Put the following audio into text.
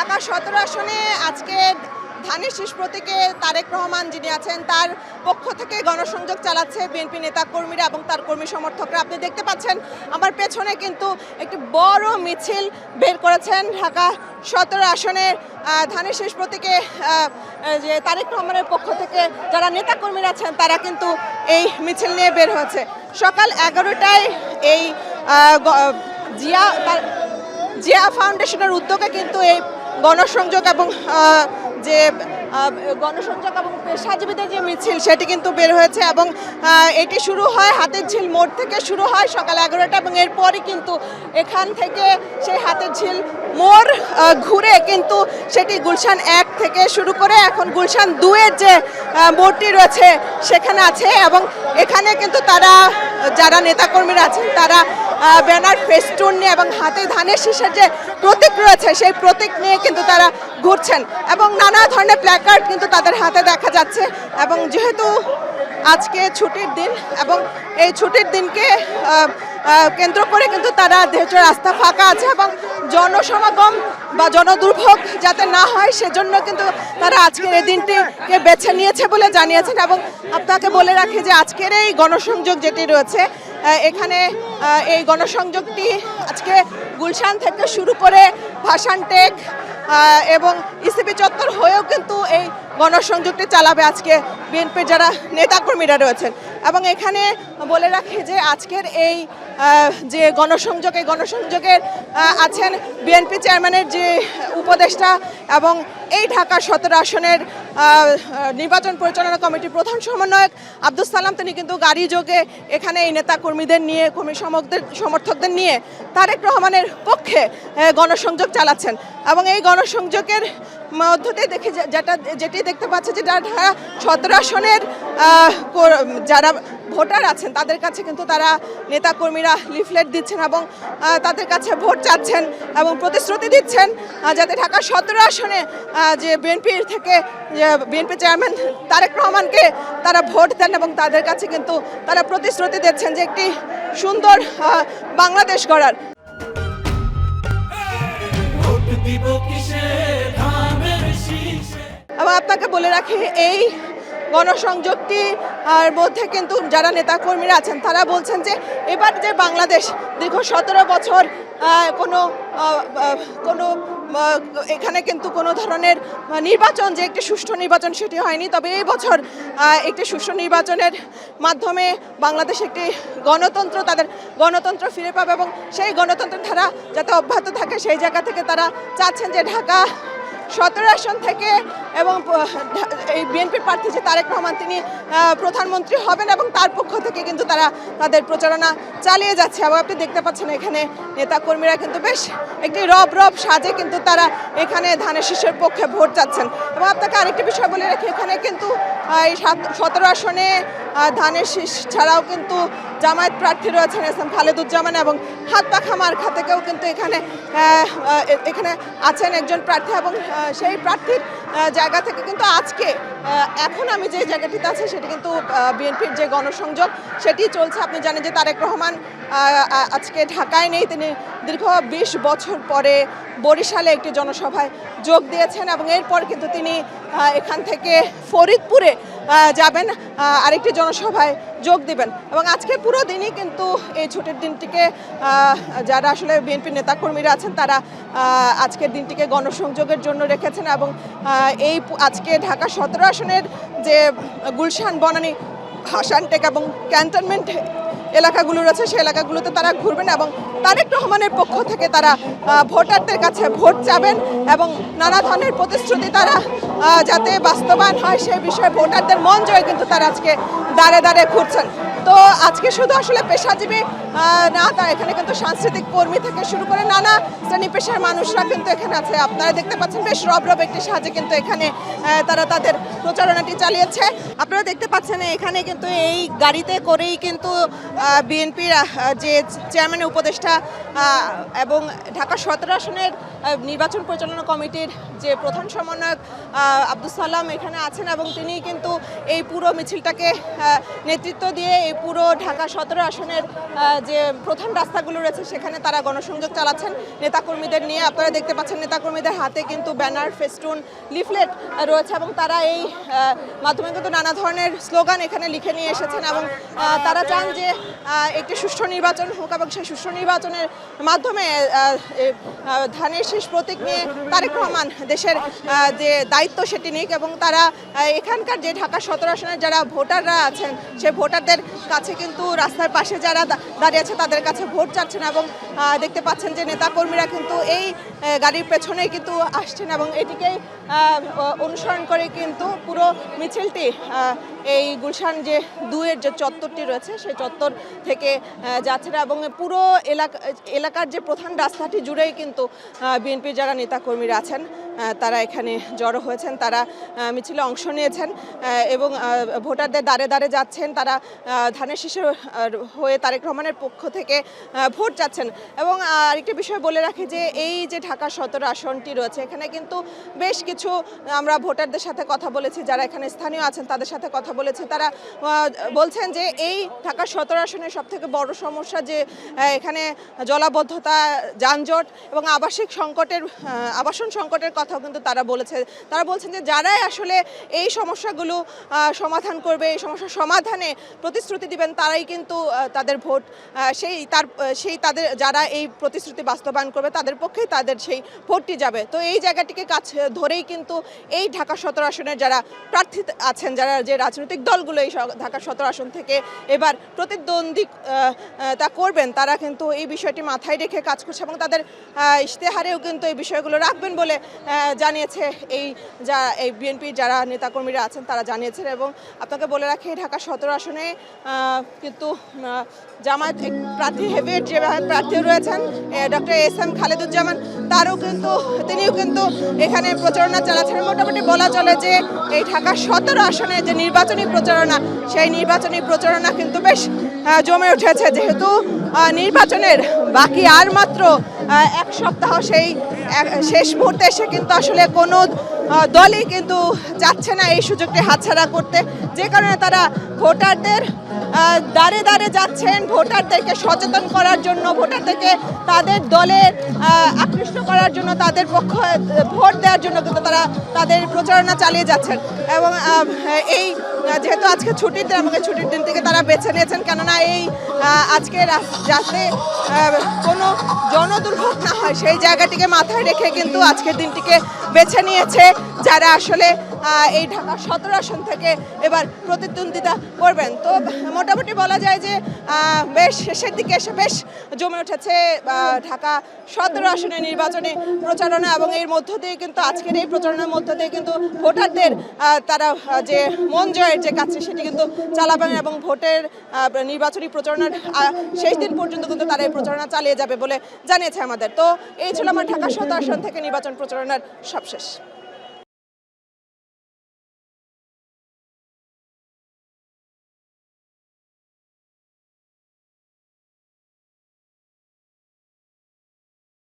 ঢাকা ১৭ আসনে আজকে ধানের শীষ প্রতীকে তারেক রহমান যিনি আছেন তার পক্ষ থেকে গণসংযোগ চালাচ্ছে বিএনপি নেতা কর্মীরা এবং তার কর্মী সমর্থকরা। আপনি দেখতে পাচ্ছেন আমার পেছনে কিন্তু একটি বড় মিছিল বের করেছেন ঢাকা ১৭ আসনের ধানের শীষ প্রতীকে যে তারেক রহমানের পক্ষ থেকে যারা নেতা কর্মীরা আছেন তারা কিন্তু এই মিছিল নিয়ে বের হয়েছে। সকাল ১১টায় এই জিয়া ফাউন্ডেশনের উদ্যোগে কিন্তু এই গণসংযোগ এবং পেশাজীবীদের যে মিছিল সেটি কিন্তু বের হয়েছে এবং এটি শুরু হয় হাতের ঝিল মোড় থেকে শুরু হয় সকাল ১১টা এবং এরপরই কিন্তু এখান থেকে সেই হাতের ঝিল মোড় ঘুরে কিন্তু সেটি গুলশান ১ থেকে শুরু করে এখন গুলশান ২-এর যে মোড়টি রয়েছে সেখানে আছে এবং এখানে কিন্তু তারা যারা নেতাকর্মীরা আছেন তারা ব্যানার ফেস্টুন নিয়ে এবং হাতে ধানের শীষের যে প্রতীক রয়েছে সেই প্রতীক নিয়ে কিন্তু তারা ঘুরছেন এবং নানা ধরনের প্ল্যাকার্ড কিন্তু তাদের হাতে দেখা যাচ্ছে। এবং যেহেতু আজকে ছুটির দিন এবং এই ছুটির দিনকে কেন্দ্র করে কিন্তু তারা দেশের রাস্তা ফাঁকা আছে এবং জনসমাগম বা জনদুর্ভোগ যাতে না হয় সেজন্য কিন্তু তারা আজকের এই দিনটিকে বেছে নিয়েছে বলে জানিয়েছেন। এবং আপনাকে বলে রাখি যে আজকের এই গণসংযোগ যেটি রয়েছে এখানে এই গণসংযোগটি আজকে গুলশান থেকে শুরু করে ভাসানটেক এবং ইসিবি চত্বর হয়েও কিন্তু এই গণসংযোগটি চালাবে আজকে বিএনপির যারা নেতাকর্মীরা রয়েছেন। এবং এখানে বলে রাখি যে আজকের এই যে গণসংযোগ এই গণসংযোগের আছেন বিএনপি চেয়ারম্যানের যে উপদেষ্টা এবং এই ঢাকা ১৭ আসনের নির্বাচন পরিচালনা কমিটির প্রধান সমন্বয়ক আব্দুল সালাম। তিনি কিন্তু গাড়ি যোগে এখানে এই নেতাকর্মীদের নিয়ে কর্মী সমর্থকদের নিয়ে তারেক রহমানের পক্ষে গণসংযোগ চালাচ্ছেন এবং এই গণসংযোগের মধ্য দিয়ে দেখি যেটি দেখতে পাচ্ছি যে ঢাকা ১৭ আসনের যারা ভোটার আছেন তাদের কাছে কিন্তু তারা নেতাকর্মীরা লিফলেট দিচ্ছেন এবং তাদের কাছে ভোট চাচ্ছেন এবং প্রতিশ্রুতি দিচ্ছেন যাতে ঢাকা ১৭ আসনে যে বিএনপির থেকে বিএনপি চেয়ারম্যান তারেক রহমানকে তারা ভোট দেন এবং তাদের কাছে কিন্তু তারা প্রতিশ্রুতি দিচ্ছেন যে একটি সুন্দর বাংলাদেশ গড়ার। এবং আপনাকে বলে রাখি এই গণসংযোগটি মধ্যে কিন্তু যারা নেতাকর্মীরা আছেন তারা বলছেন যে এবার যে বাংলাদেশ দীর্ঘ ১৭ বছর কোনো এখানে কিন্তু কোনো ধরনের নির্বাচন যে একটি সুষ্ঠু নির্বাচন সেটি হয়নি, তবে এই বছর একটি সুষ্ঠু নির্বাচনের মাধ্যমে বাংলাদেশ একটি তাদের গণতন্ত্র ফিরে পাবে এবং সেই গণতন্ত্রের ধারা যাতে অব্যাহত থাকে সেই জায়গা থেকে তারা চাচ্ছেন যে ঢাকা ১৭ আসন থেকে এবং এই বিএনপির প্রার্থী যে তারেক রহমান তিনি প্রধানমন্ত্রী হবেন এবং তার পক্ষ থেকে কিন্তু তারা তাদের প্রচারণা চালিয়ে যাচ্ছে। এবং আপনি দেখতে পাচ্ছেন এখানে নেতাকর্মীরা কিন্তু বেশ একটি রব সাজে কিন্তু তারা এখানে ধানের শীষের পক্ষে ভোট চাচ্ছেন। এবং আপনাকে আরেকটি বিষয় বলে রাখি এখানে কিন্তু এই ১৭ আসনে ধানের শীষ ছাড়াও কিন্তু জামায়াত প্রার্থী রয়েছেন এসএম খালেদুজ্জামান এবং হাত পাখা মার্কা থেকেও কিন্তু এখানে আছেন একজন প্রার্থী এবং সেই প্রার্থীর জায়গা থেকে কিন্তু আজকে এখন আমি যে জায়গাটিতে আছি সেটি কিন্তু বিএনপির যে গণসংযোগ সেটি চলছে। আপনি জানেন যে তারেক রহমান আজকে ঢাকায় নেই, তিনি দীর্ঘ ২০ বছর পরে বরিশালে একটি জনসভায় যোগ দিয়েছেন এবং এরপর কিন্তু তিনি এখান থেকে ফরিদপুরে যাবেন আরেকটি জনসভায় যোগ দিবেন। এবং আজকে পুরো দিনই কিন্তু এই ছুটির দিনটিকে যারা আসলে বিএনপির নেতাকর্মীরা আছেন তারা আজকের দিনটিকে গণসংযোগের জন্য রেখেছেন এবং এই আজকে ঢাকা ১৭ আসনের যে গুলশান বনানী ভাসানটেক এবং ক্যান্টনমেন্ট এলাকাগুলো রয়েছে সেই এলাকাগুলোতে তারা ঘুরবেন এবং তারেক রহমানের পক্ষ থেকে তারা ভোটারদের কাছে ভোট চাবেন এবং নানা ধরনের প্রতিশ্রুতি তারা যাতে বাস্তবায়ন হয় সেই বিষয়ে ভোটারদের মন জয়ে কিন্তু তারা আজকে দাঁড়ে ঘুরছেন। তো আজকে শুধু আসলে পেশাজীবী না, তারা এখানে কিন্তু সাংস্কৃতিক কর্মী থেকে শুরু করে নানা শ্রেণী পেশার মানুষরা কিন্তু এখানে আছে। আপনারা দেখতে পাচ্ছেন বেশ রব একটি সাজে কিন্তু এখানে তারা তাদের প্রচারণাটি চালিয়েছে। আপনারা দেখতে পাচ্ছেন এখানে কিন্তু এই গাড়িতে করেই কিন্তু বিএনপির যে চেয়ারম্যান উপদেষ্টা এবং ঢাকা 17 আসনের নির্বাচন পরিচালনা কমিটির যে প্রধান সমন্বয়ক আব্দুল সালাম এখানে আছেন এবং তিনি কিন্তু এই পুরো মিছিলটাকে নেতৃত্ব দিয়ে এই পুরো ঢাকা 17 আসনের যে প্রধান রাস্তাগুলো রয়েছে সেখানে তারা গণসংযোগ চালাচ্ছেন নেতাকর্মীদের নিয়ে। আপনারা দেখতে পাচ্ছেন নেতাকর্মীদের হাতে কিন্তু ব্যানার, ফেস্টুন, লিফলেট রয়েছে এবং তারা এই মাধ্যমে কিন্তু নানা ধরনের স্লোগান এখানে লিখে নিয়ে এসেছেন এবং তারা চান যে একটি সুষ্ঠু নির্বাচন হোক এবং সেই সুষ্ঠু নির্বাচনের মাধ্যমে ধানের শীষ প্রতীক নিয়ে তারেক রহমান দেশের যে দায়িত্ব সেটি নিক এবং তারা এখানকার যে ঢাকা 17 আসনের যারা ভোটাররা আছেন সেই ভোটারদের কাছে কিন্তু রাস্তার পাশে যারা দাঁড়িয়ে আছে তাদের কাছে ভোট চাচ্ছেন এবং দেখতে পাচ্ছেন যে নেতাকর্মীরা কিন্তু এই গাড়ির পেছনেই কিন্তু আসছেন এবং এটিকেই অনুসরণ করে কিন্তু পুরো মিছিলটি এই গুলশান যে 2-এর যে চত্বরটি রয়েছে সেই চত্বর থেকে যাচ্ছে এবং পুরো এলাকার যে প্রধান রাস্তাটি জুড়েই কিন্তু বিএনপির যারা নেতাকর্মীরা আছেন তারা এখানে জড়ো হয়েছেন, তারা মিছিলে অংশ নিয়েছেন এবং ভোটারদের দ্বারে দ্বারে যাচ্ছেন। তারা ধানের শীষের হয়ে তারেক রহমানের পক্ষ থেকে ভোট চাচ্ছেন এবং আরেকটি বিষয় বলে রাখি যে এই যে ঢাকা 17 আসনটি রয়েছে এখানে কিন্তু বেশ কিছু আমরা ভোটারদের সাথে কথা বলেছি, যারা এখানে স্থানীয় আছেন তাদের সাথে কথা বলেছি। তারা বলছেন যে এই ঢাকা 17 আসনের সবথেকে বড় সমস্যা যে এখানে জলাবদ্ধতা, যানজট এবং আবাসন সংকটের কথাও কিন্তু তারা বলছেন যে যারাই আসলে এই সমস্যাগুলো সমাধান করবে, এই সমস্যার সমাধানে প্রতিশ্রুতি দিবেন তারাই কিন্তু তাদের ভোট তাদের যারা এই প্রতিশ্রুতি বাস্তবায়ন করবে তাদের পক্ষেই তাদের সেই ভোটটি যাবে। তো এই জায়গাটিকে কাছ ধরেই কিন্তু এই ঢাকা 17 আসনের যারা প্রার্থী আছেন, যারা যে রাজনৈতিক দলগুলো এই ঢাকা 17 আসন থেকে এবার প্রতিদ্বন্দ্বিতা করবেন তারা কিন্তু এই বিষয়টি মাথায় রেখে কাজ করছে এবং তাদের ইশতেহারেও কিন্তু এই বিষয়গুলো রাখবেন বলে জানিয়েছে এই বিএনপির যারা নেতাকর্মীরা আছেন তারা জানিয়েছেন। এবং আপনাকে বলে রাখি ঢাকা 17 আসনে কিন্তু জামায়াত প্রার্থী হেভিওয়েট যে প্রার্থী রয়েছেন ডক্টর এস.এম. খালেদুজ্জামান তিনিও কিন্তু এখানে প্রচারণা চালাচ্ছেন। মোটামুটি বলা চলে যে এই ঢাকা 17 আসনে যে নির্বাচনী প্রচারণা সেই নির্বাচনী প্রচারণা কিন্তু বেশ জমে উঠেছে, যেহেতু নির্বাচনের বাকি আর মাত্র এক সপ্তাহ। সেই শেষ মুহূর্তে এসে কিন্তু আসলে কোনো দলই কিন্তু চাচ্ছে না এই সুযোগটি হাতছাড়া করতে, যে কারণে তারা ভোটারদের দাঁড়ে দাঁড়ে যাচ্ছেন ভোটারদেরকে সচেতন করার জন্য, ভোটারদেরকে তাদের দলে আকৃষ্ট করার জন্য, তাদের পক্ষে ভোট দেওয়ার জন্য কিন্তু তারা তাদের প্রচারণা চালিয়ে যাচ্ছেন। এবং এই যেহেতু আজকে ছুটির দিন আমাকে ছুটির দিন থেকে তারা বেছে নিয়েছেন, কেননা এই আজকে যাতে কোনো জনদুর্ভোগ না হয় সেই জায়গাটিকে মাথায় রেখে কিন্তু আজকের দিনটিকে বেছে নিয়েছে যারা আসলে এই ঢাকা 17 আসন থেকে এবার প্রতিদ্বন্দ্বিতা করবেন। তো মোটামুটি বলা যায় যে বেশ শেষের দিকে এসে বেশ জমে উঠেছে ঢাকা 17 আসনের নির্বাচনী প্রচারণা এবং এর মধ্য দিয়ে কিন্তু আজকের এই প্রচারণার মধ্য দিয়ে কিন্তু ভোটারদের তারা যে মন জয়ের যে কাজটি সেটি কিন্তু চালাবেন এবং ভোটের নির্বাচনী প্রচারণার শেষ দিন পর্যন্ত কিন্তু তারা এই প্রচারণা চালিয়ে যাবে বলে জানিয়েছে আমাদের। তো এই ছিল আমার ঢাকা 17 আসন থেকে নির্বাচন প্রচারণার সবশেষ।